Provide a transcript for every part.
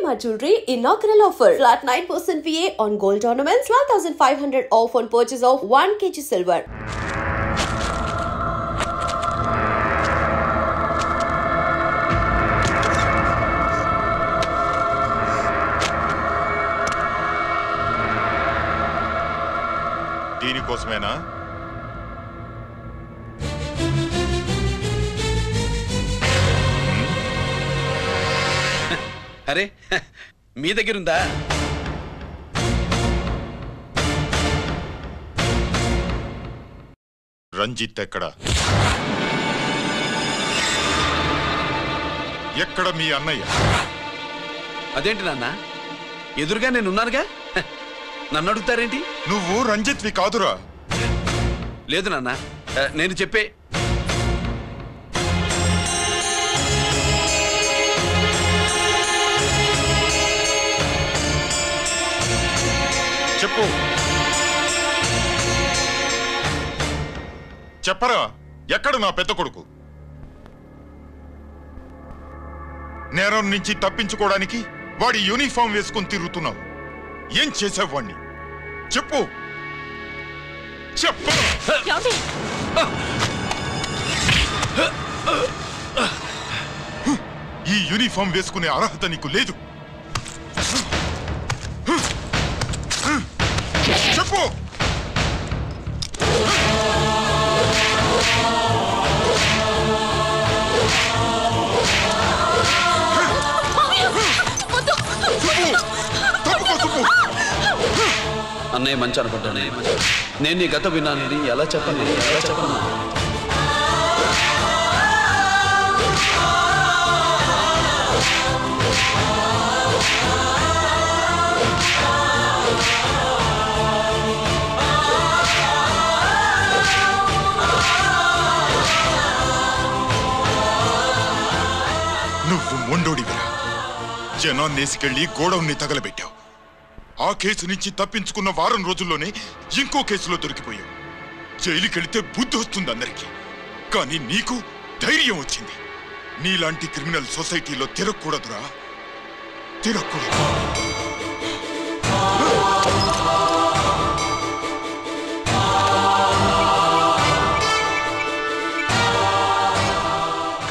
Shalimar Jewelry inaugural offer. Flat 9% VA on gold ornaments, 12,500 off on purchase of 1 kg silver. దీనికోసమేనా? అరే మీ దగ్గరుందా? రంజిత్ ఎక్కడ? ఎక్కడ మీ అన్నయ్య? అదేంటి నాన్న, ఎదురుగా నేనున్నానుగా, నన్ను అడుగుతారేంటి? నువ్వు రంజిత్వి కాదురా. లేదు నాన్న, నేను చెప్పే చెప్పు. చెప్పరా, ఎక్కడ నా పెద్ద కొడుకు? నేరం నుంచి తప్పించుకోవడానికి వాడి యూనిఫామ్ వేసుకుని తిరుగుతున్నావు. ఏం చేసావు వాణ్ణి? చెప్పు చెప్పు. ఈ యూనిఫామ్ వేసుకునే అర్హత నీకు లేదు. చెప్పు. అన్నయ్య మంచి అనుకుంటానే. నేను నీ గత విన్నాను, ఎలా చెప్పను? నువ్వు మొండోడివిరా. జనాన్నేసికెళ్ళి గోడౌన్ని తగలబెట్టావు. ఆ కేసు నుంచి తప్పించుకున్న వారం రోజుల్లోనే ఇంకో కేసులో దొరికిపోయావు. జైలుకెళ్తే బుద్ధి వస్తుంది అందరికీ, కానీ నీకు ధైర్యం వచ్చింది. నీలాంటి క్రిమినల్ సొసైటీలో తిరగకూడదురా, తిరగకూడదు.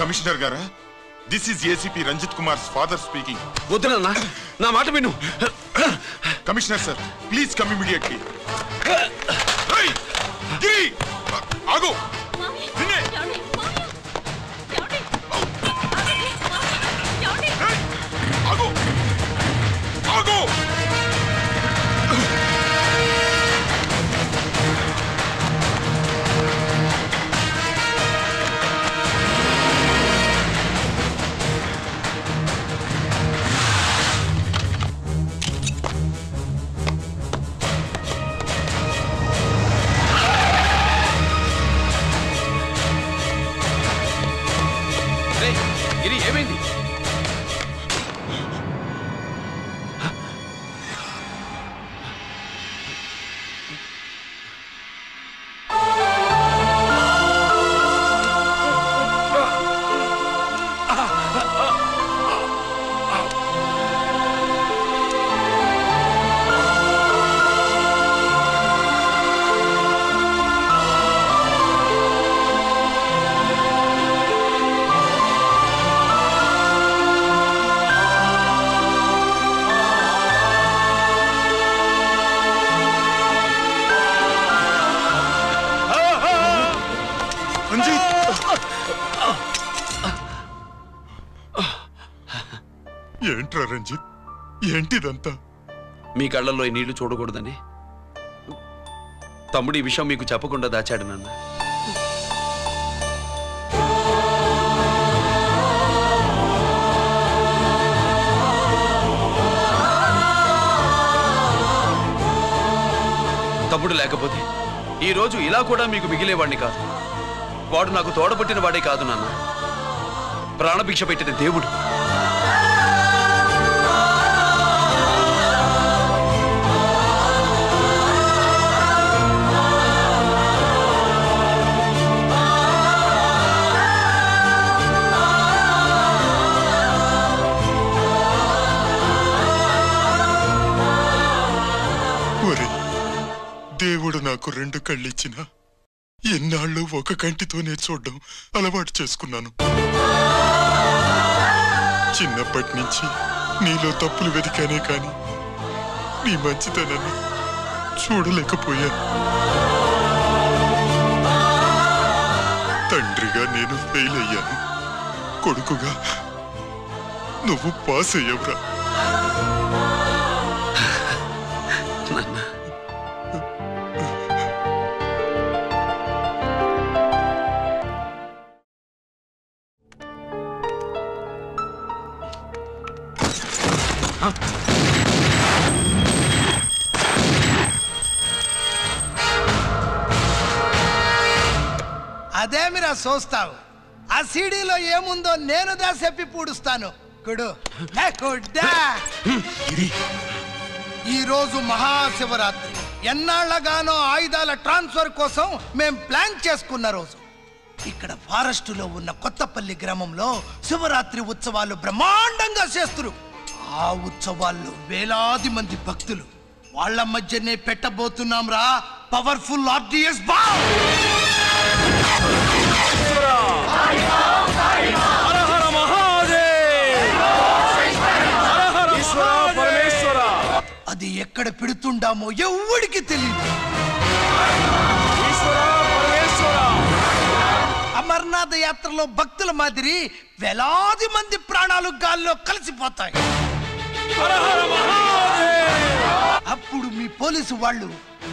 కమిషనర్ గారా, this is ACP Ranjith Kumar's father speaking. వద్దు నాన్న, నా మాట విను. Commissioner sir, please come immediately. Giri, ఆగు. నిన్నే. ఆగు, ఆగు. గిరి, ఏమైంది? ఏంట్రా రంజిత్, ఏంటిదంతా? మీ కళ్ళల్లో ఈ నీళ్లు చూడకూడదని తమ్ముడు ఈ విషయం మీకు చెప్పకుండా దాచాడు నాన్న. తమ్ముడు లేకపోతే ఈ రోజు ఇలా కూడా మీకు మిగిలేవాడిని కాదు. వాడు నాకు తోడబుట్టిన వాడే కాదు నాన్న, ప్రాణభిక్ష పెట్టిన దేవుడు. దేవుడు నాకు 2 కళ్ళిచ్చినా ఎన్నాళ్ళు ఒక కంటితోనే చూడడం అలవాటు చేసుకున్నాను. చిన్నప్పటి నుంచి నీలో తప్పులు వెతికానే కాని నీ మంచితనాన్ని చూడలేకపోయాను. తండ్రిగా నేను ఫెయిల్ అయ్యాను, కొడుకుగా నువ్వు పాస్ అయ్యవురా. అదేమిరా చూస్తావు? ఆ సీడీలో ఏముందో నేను చెప్పి పూడుస్తాను. ఈ రోజు మహాశివరాత్రి. ఎన్నాళ్లగానో ఆయుధాల ట్రాన్స్ఫర్ కోసం మేం ప్లాన్ చేసుకున్న రోజు. ఇక్కడ ఫారెస్టులో ఉన్న కొత్తపల్లి గ్రామంలో శివరాత్రి ఉత్సవాలు బ్రహ్మాండంగా చేస్తురు. ఆ ఉత్సవాల్లో వేలాది మంది భక్తులు. వాళ్ళ మధ్యనే పెట్టబోతున్నాం రా పవర్ఫుల్ ఆర్డిఎస్ బాంబ్. అది ఎక్కడ పెడుతుండామో ఎవడికి తెలియదు. అమర్నాథ్ యాత్రలో భక్తుల మాదిరి వేలాది మంది ప్రాణాలు గాల్లో కలిసిపోతాయి. అప్పుడు మీ పోలీసు వాళ్ళు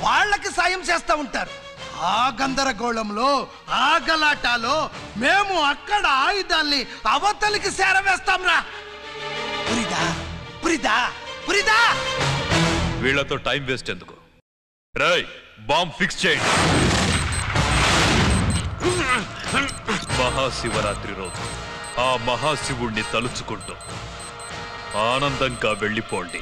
వాళ్ళకి సాయం చేస్తా ఉంటారు. ఆ గందరగోళంలో, ఆ గలాటాలో మేము అక్కడ ఆయుధాల్ని అవతలికి చేరవేస్తాం రా. పురిదా పురిదా పురిదా. వీళ్లతో టైం వేస్ట్ ఎందుకు? రై, బాంబ్ ఫిక్స్ చేయండి. మహాశివరాత్రి రోజు ఆ మహాశివుణ్ణి తలుచుకుంటూ ఆనందంగా వెళ్ళిపోండి.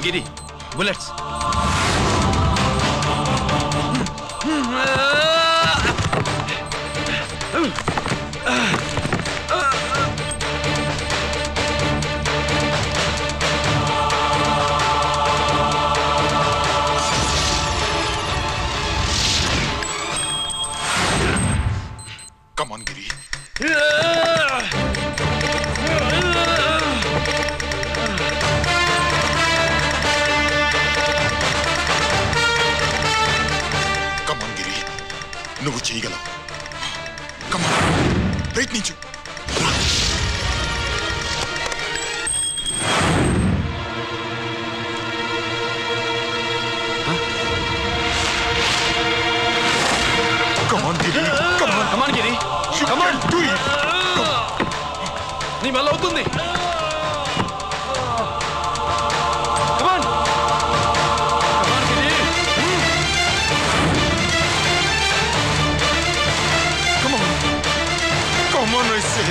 గిరి, bullets. Come on, Giri. Come on, Giri. నువ్వు చేయగలవు. Come on. ప్రయత్నించు. Come on, Giri. Come on. Come on, Giri. Come on, do it. నీ వల్ల అవుతుంది. Come on. Come on, Giri. Come on. Come on, I say.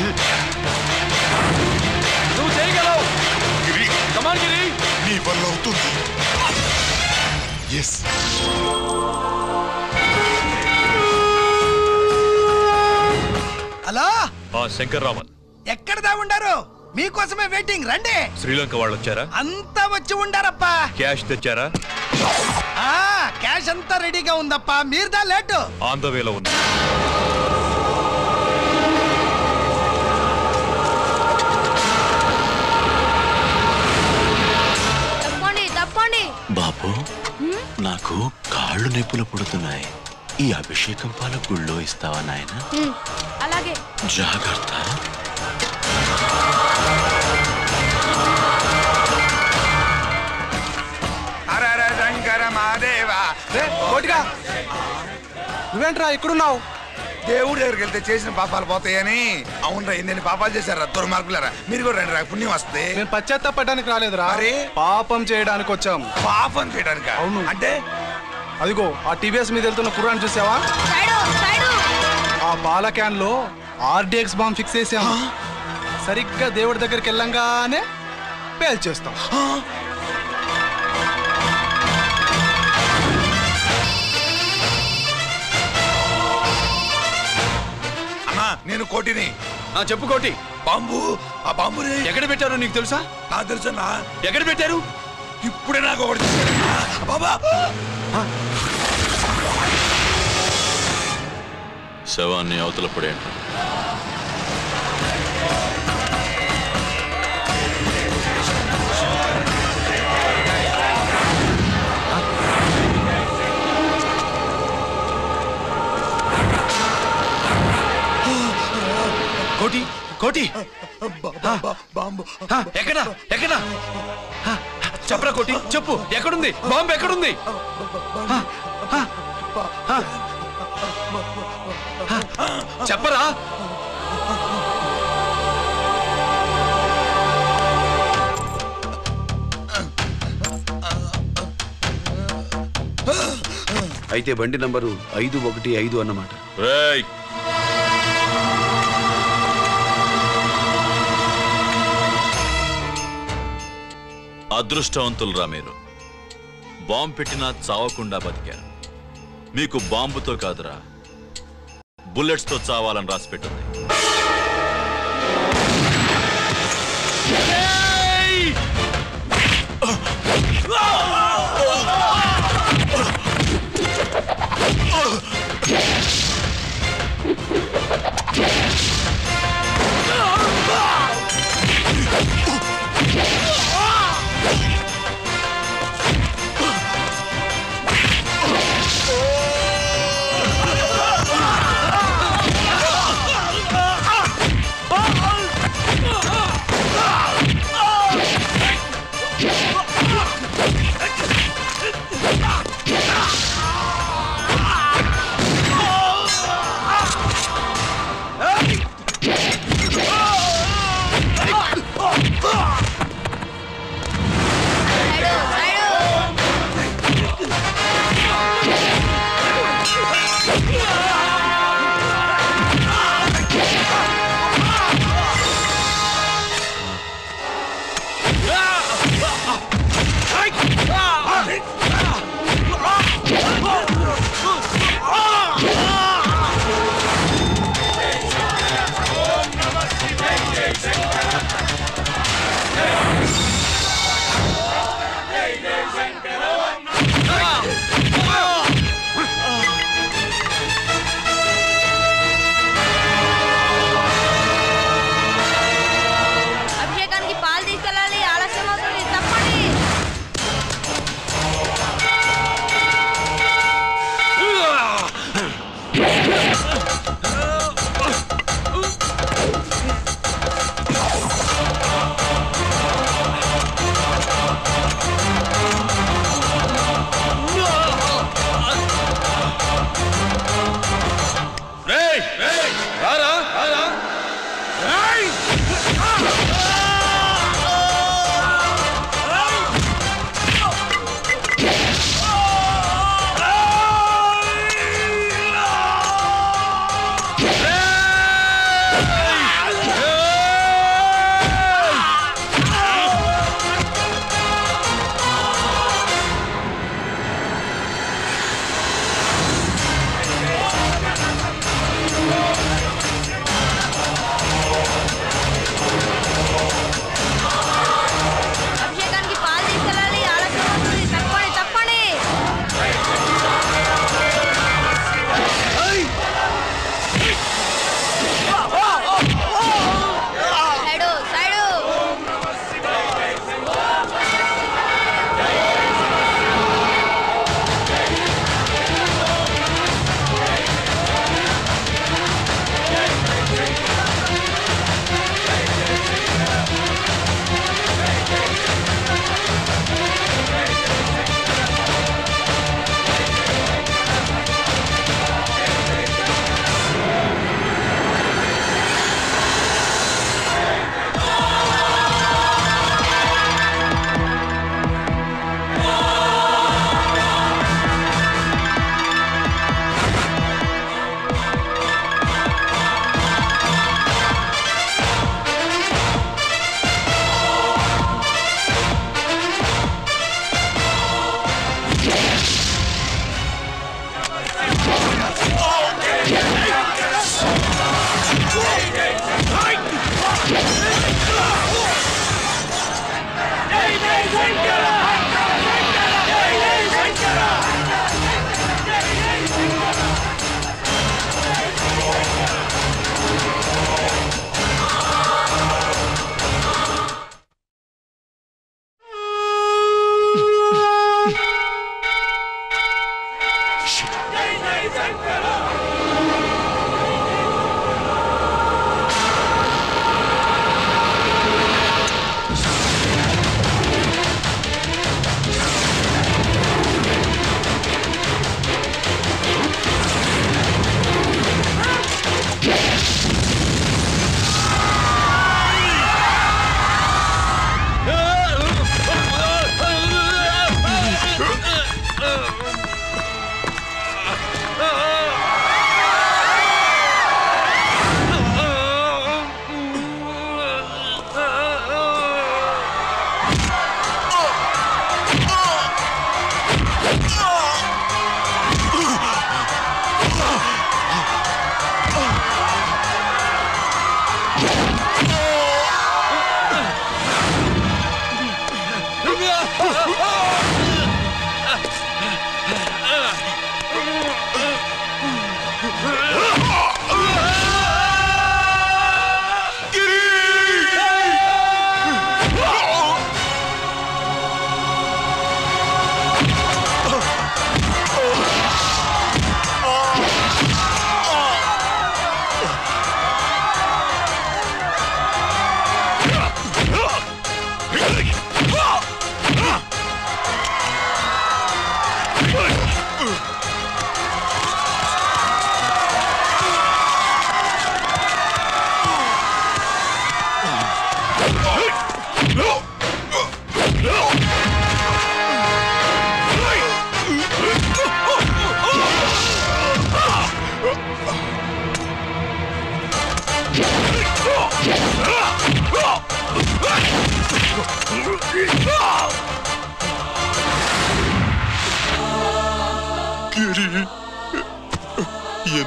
నువ్వు చేయగలవు. Giri. Come on, Giri. నీ వల్ల అవుతుంది. Yes. హలో, శంకర్రామన్ ఎక్కడ దా ఉండారు? మీకోసమే వెయిటింగ్. రండి. శ్రీలంక వాళ్ళు వచ్చారా? అంతా వచ్చి ఉండారప్పా. క్యాష్ తెచ్చారా? క్యాష్ అంతా రెడీగా ఉందప్పా. మీరుదా లేటు. ఆన్ ద వేలో ఉంది. బాబు, నాకు కాళ్ళు నొప్పులు పుడుతున్నాయి. ఈ అభిషేకం పాల గుళ్ళో ఇస్తావా నాయన? అలాగే. జాగ్రత్త. నువ్వేంట్రా ఇక్కడున్నావు? దేవుడి దగ్గరికి వెళ్తే చేసిన పాపాలు పోతాయని. అవునరా, ఎన్ని పాపాలు చేశారా దుర్మార్గులారా. మీరు కూడా రండి రా, పుణ్యం వస్తే. నేను పశ్చాత్తాపడడానికి రాలేదురా, మరి పాపం చేయడానికి వచ్చాం. పాపం చేయడానికి? అవును. అంటే అదిగో ఆ టీవీఎస్ మీద వెళ్తున్న కుర్రాన్ని చూసావా? ఆ పాల క్యాన్ లో ఆర్డిఎక్స్ బాంబ్ ఫిక్స్ చేసాం. సరిగ్గా దేవుడి దగ్గరికి వెళ్ళంగానే పేల్చేస్తాం. అన్నా నేను కోటిని. చెప్పు కోటి. బాంబు, ఆ బాంబుని ఎక్కడ పెట్టారో నీకు తెలుసా? నాకు తెలుసన్నా. ఎక్కడ పెట్టారు? ఇప్పుడే నాకు ఒకటి బాబా. శవాన్ని అవతల పడేయండి. కోటి కోటి బాంబు ఎక్కడా ఎక్కడా చెప్పరా కోటి, చెప్పు ఎక్కడుంది బాంబు? ఎక్కడుంది? చెప్పరా. అయితే బండి నంబరు 515 అన్నమాట. అదృష్టవంతులురా మీరు. బాంబు పెట్టినా చావకుండా బతికారు. మీకు బాంబుతో కాదురా, బుల్లెట్స్ తో చావాలని రాసి పెట్టింది.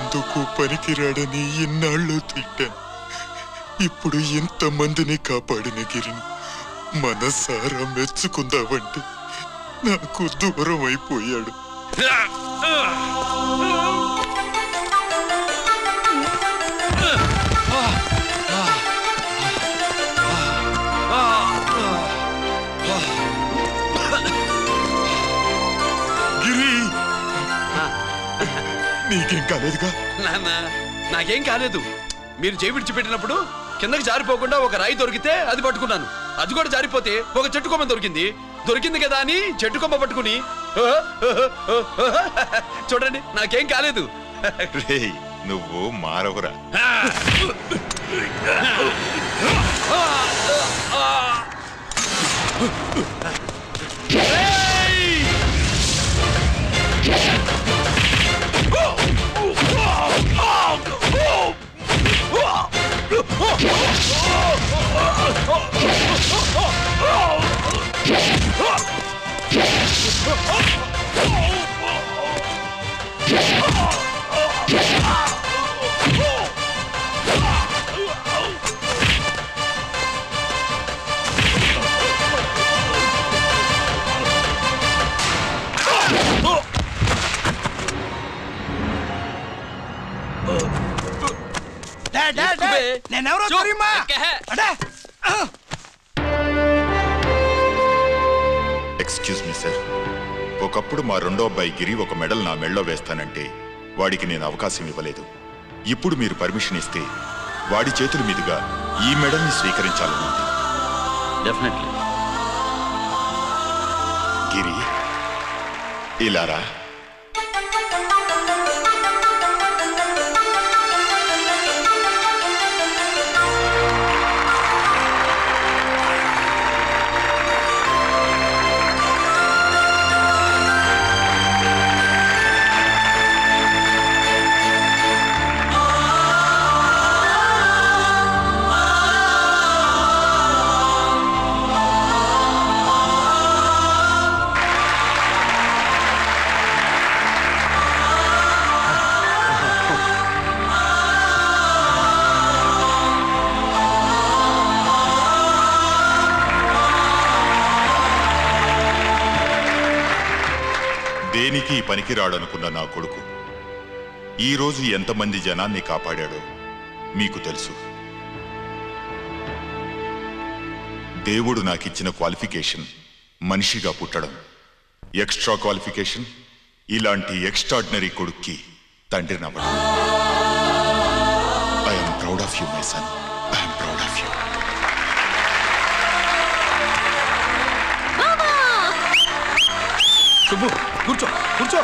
ఎందుకు పనికిరాడని ఇన్నాళ్ళు తిట్టాను. ఇప్పుడు ఎంతమందిని కాపాడిన గిరిని మనసారా మెచ్చుకుందామంటే నాకు దూరం అయిపోయాడు. గిరి, నీకేం కాలేదుగా? నాకేం కాలేదు. మీరు చేయి విడిచిపెట్టినప్పుడు కిందకి జారిపోకుండా ఒక రాయి దొరికితే అది పట్టుకున్నాను. అది కూడా జారిపోతే ఒక చెట్టు కొమ్మ దొరికింది కదా అని చెట్టు కొమ్మ పట్టుకుని చూడండి, నాకేం కాలేదు. నువ్వు మారవురా. నేనెవరో తెలియమా? ఎక్స్క్యూజ్ మీ సార్, ఒకప్పుడు మా రెండో అబ్బాయి గిరి ఒక మెడల్ నా మెడలో వేస్తానంటే వాడికి నేను అవకాశం ఇవ్వలేదు. ఇప్పుడు మీరు పర్మిషన్ ఇస్తే వాడి చేతుల మీదుగా ఈ మెడల్ని స్వీకరించాలనుంది. డెఫినెట్లీ. గిరి, ఇలారా. దేనికి పనికిరాడనుకున్న నా కొడుకు ఈరోజు ఎంతమంది జనాన్ని కాపాడాడో మీకు తెలుసు. దేవుడు నాకిచ్చిన క్వాలిఫికేషన్ మనిషిగా పుట్టడం, ఎక్స్ట్రా క్వాలిఫికేషన్ ఇలాంటి ఎక్స్ట్రాడినరీ కొడుక్కి తండ్రినవ్వడం. I'm proud of you my son, I'm proud of you. Subbu, కూర్చో కూర్చో.